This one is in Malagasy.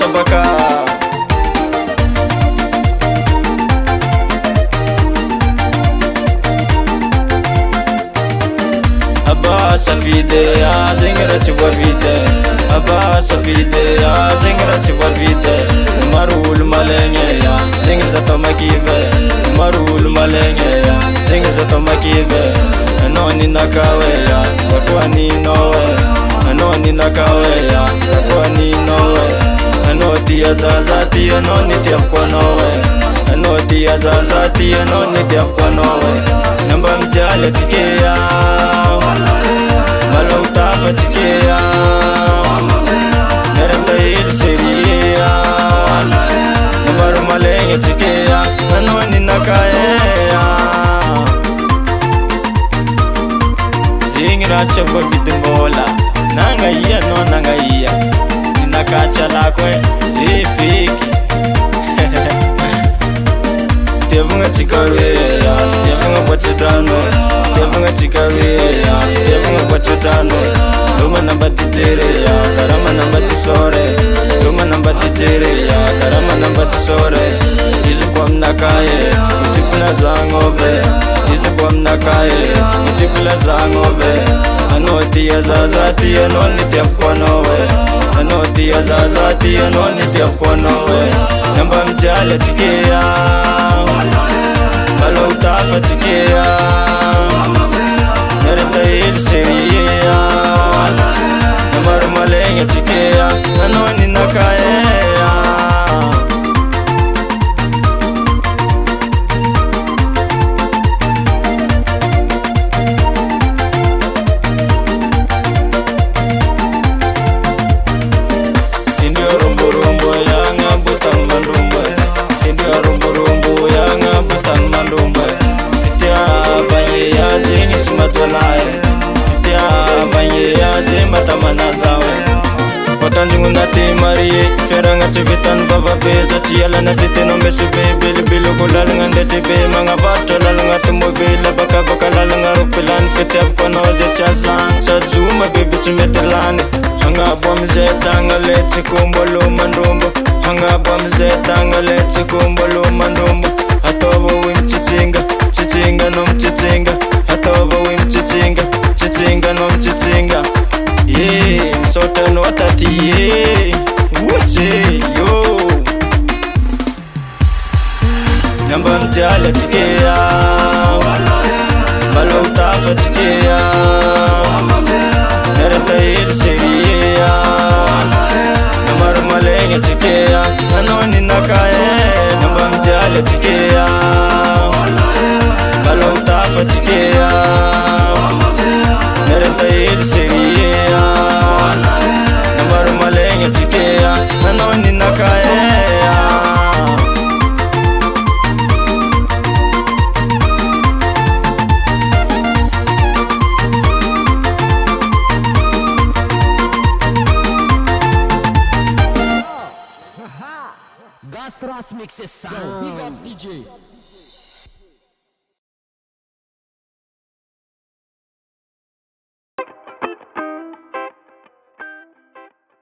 sabaka Aba safide ya zingira chivalvite Aba safide ya zingira chivalvite Marul malenye ya zingira zatomakive Marul malenye ya zingira zatomakive Anoni nakawe ya kakwa ni nowe Anoni nakawe ya kakwa ni nowe Anoti ya zazati anoni tiafkwa nowe Anoti ya zazati anoni tiafkwa nowe Namba mjale tikeya Malau tafa tikeya Neremta hil seriya Namaru malenge tikeya Anoni nakaeya Zingira chakwa vitimbola Nanga iya no nanga iya Ninakacha lakwe zifiki Tevunga chikaweya Tevunga kwa chitano Tevunga chikaweya Tevunga kwa chitano Luma namba titereya Karama namba tisore Luma namba titereya Karama namba tisore Izu kwa mnakaye Chikula zangove Izu kwa mnakaye Chikula zangove Anoti ya zazati Anoni tiafkwa nowe Anoti ya zazati Anoni tiafkwa nowe Namba mjale tikeya Malau tafa tikeya Neremta hil seriya Namaru malenge tikeya Anoni nakaeya Indio rumbu rumbu yanga butang mandumba Indio rumbu rumbu yanga butang mandumba Fitia banye ya zingi tumatwalae Fitia banye ya zimba tamanazawe Patanjungu nati mariye Feranga tivitan bava beza Tiala nati teno mesu bebe Libilu kulalanga ndete be Mga vato lalanga tumobile Baka baka lalanga rupilan Fitia vkonoze chazan Sazuma bebe tumetelane Hanga bom zeta hanga leti kumbolo mandumbo Hanga bom zeta hanga leti kumbolo mandumbo Hatovo wim chichinga Chichinga nom chichinga Hatovo wim chichinga Chichinga nom chichinga Yeah, msota no tati yeah Uche, yo Namba mjale tikeya Malau tafa tikeya Neremta hil seriya Namaru malenge tikeya Anoni nakae Namba mjale tikeya Malau tafa tikeya Neremta hil seriya Namaru malenge tikeya Anoni nakaeya Gastras mixes sound. Big up DJ.